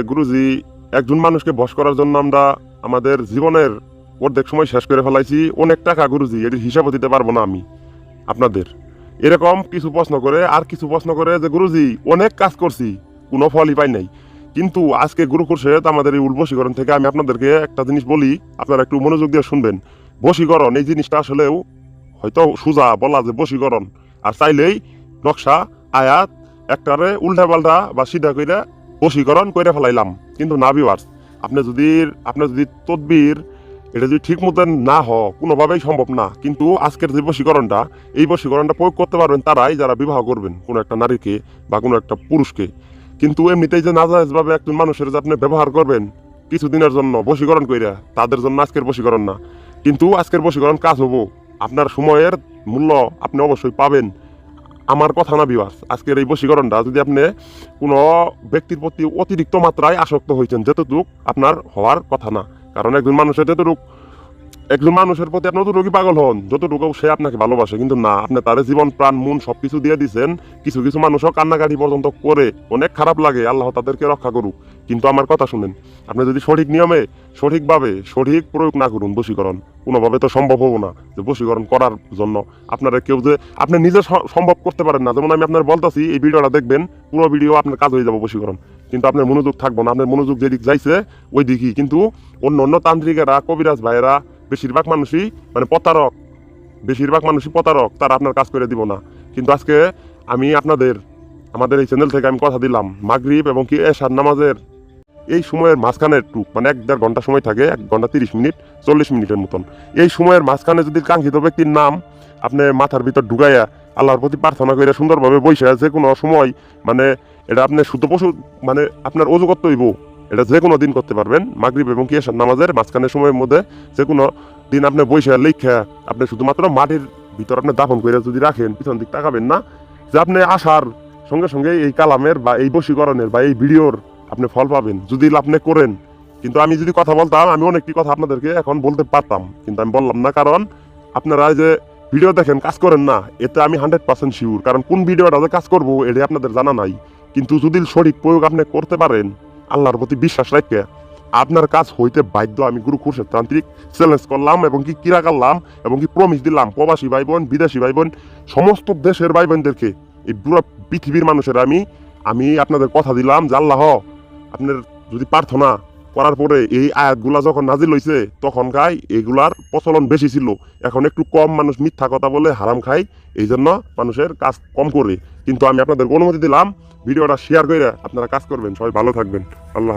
গুরুজি একজন মানুষকে বশ করার জন্য আমরা আমাদের জীবনের অর্ধেক সময় শেষ করে ফেলাইছি, অনেক টাকা গুরুজি, এটির হিসাবও দিতে পারবো না আমি আপনাদের। এরকম কিছু প্রশ্ন করে আর কিছু প্রশ্ন করে যে গুরুজি অনেক কাজ করছি, কোনো ফলই পাই নাই। কিন্তু আজকে গুরু খুরশেদ আমাদের এই বশীকরণ থেকে আমি আপনাদেরকে একটা জিনিস বলি, আপনারা একটু মনোযোগ দিয়ে শুনবেন। বশীকরণ এই জিনিসটা আসলেও হয়তো সোজা বলা যে বশীকরণ, আর চাইলেই নকশা আয়াত একটারে উল্টা পাল্টা বা সিধা কইরা বশীকরণ করে ফেলাইলাম, কিন্তু না ভিউয়ার্স, আপনার যদি তদবির এটা যদি ঠিক মতন না কোনোভাবেই সম্ভব না। কিন্তু আজকের যে বশীকরণটা, এই বশীকরণটা প্রয়োগ করতে পারবেন তারাই যারা বিবাহ করবেন কোনো একটা নারীকে বা কোনো একটা পুরুষকে। কিন্তু এমনিতেই যে নাজায়েজভাবে একজন মানুষের যে আপনি ব্যবহার করবেন কিছুদিনের জন্য বশীকরণ কইরা, তাদের জন্য আজকের বশীকরণ না। কিন্তু আজকের বশীকরণ কাজ হবো, আপনার সময়ের মূল্য আপনি অবশ্যই পাবেন। আমার কথা না ভিউয়ার্স, আজকের এই বশীকরণটা যদি আপনি কোনো ব্যক্তির প্রতি অতিরিক্ত মাত্রায় আসক্ত হয়েছেন, যতটুকু আপনার হওয়ার কথা না। কারণ একজন মানুষের প্রতি আপনি অতটুকু পাগল হন যতটুকু সে আপনাকে ভালোবাসে, কিন্তু না, আপনি তার জীবন প্রাণ মন সবকিছু দিয়ে দিচ্ছেন। কিছু কিছু মানুষও কান্নাকাটি পর্যন্ত করে, অনেক খারাপ লাগে, আল্লাহ তাদেরকে রক্ষা করুক। কিন্তু আমার কথা শুনেন, আপনি যদি সঠিক নিয়মে সঠিকভাবে সঠিক প্রয়োগ না করুন বশীকরণ, কোনোভাবে তো সম্ভব হবো না যে বশীকরণ করার জন্য আপনারা কেউ যে আপনি নিজে সম্ভব করতে পারেন না। যেমন আমি আপনার বলতেছি, এই ভিডিওটা দেখবেন, পুরো ভিডিও আপনার কাজ হয়ে যাবে বশীকরণ, কিন্তু আপনার মনোযোগ থাকবো না। আপনার মনোযোগ যেদিক যাইছে ওই দিকই। কিন্তু অন্য তান্ত্রিকেরা, কবিরাজ ভাইয়েরা বেশিরভাগ মানুষই প্রতারক, তারা আপনার কাজ করে দিব না। কিন্তু আজকে আমি আমাদের এই চ্যানেল থেকে আমি কথা দিলাম, মাগরিব এবং কি এশার নামাজের এই সময়ের মাঝখানে একটু 1-1.5 ঘন্টা সময় থাকে, 1 ঘন্টা 30 মিনিট 40 মিনিটের মতন। এই সময়ের মাঝখানে যদি কাঙ্ক্ষিত ব্যক্তির নাম আপনি মাথার ভিতর ঢুকাইয়া আল্লাহর প্রতি প্রার্থনা করে সুন্দরভাবে বসে যে কোনো সময়, এটা আপনি শুদ্ধ পশু আপনার অজু করতে হইব, এটা যে কোনো দিন করতে পারবেন। মাগরিব এবং কি এশার নামাজের মাঝখানে সময়ের মধ্যে যে কোনো দিন আপনি বসে লেখা আপনি শুধুমাত্র মাটির ভিতর আপনি দাফন করে যদি রাখেন, পিছন দিক তাকাবেন না, যে আপনি আসার সঙ্গে সঙ্গে এই কালামের বা এই বশীকরণের বা এই ভিডিওর আপনি ফল পাবেন যদি আপনি করেন। কিন্তু আমি যদি কথা বলতাম, আমি অনেকটি কথা আপনাদেরকে এখন বলতে পারতাম, কিন্তু আমি বললাম না। কারণ আপনারা যে ভিডিও দেখেন কাজ করেন না, এতে আমি 100% শিওর। কারণ কোন ভিডিওটা যে কাজ করবো এটা আপনাদের জানা নাই। কিন্তু যদি সঠিক প্রয়োগ আপনি করতে পারেন, আল্লাহর প্রতি বিশ্বাস রাখে, আপনার কাজ হইতে বাধ্য। আমি গুরু খুরশেদ তান্ত্রিক চ্যালেঞ্জ করলাম এবং কি কিরা করলাম এবং কি প্রমিস দিলাম প্রবাসী ভাই বোন, বিদেশি ভাই বোন, সমস্ত দেশের ভাই বোনদেরকে, এই পুরো পৃথিবীর মানুষের আমি আপনাদের কথা দিলাম যে আল্লাহ আপনার যদি প্রার্থনা করার পরে এই আয়াতগুলা যখন নাজিল হইছে, তখন এগুলার প্রচলন বেশি ছিল। এখন একটু কম মানুষ মিথ্যা কথা বলে হারাম খায়, এই জন্য মানুষের কাজ কম করে। কিন্তু আমি আপনাদের অনুমতি দিলাম ভিডিওটা শেয়ার করে আপনারা কাজ করবেন। সবাই ভালো থাকবেন। আল্লাহ।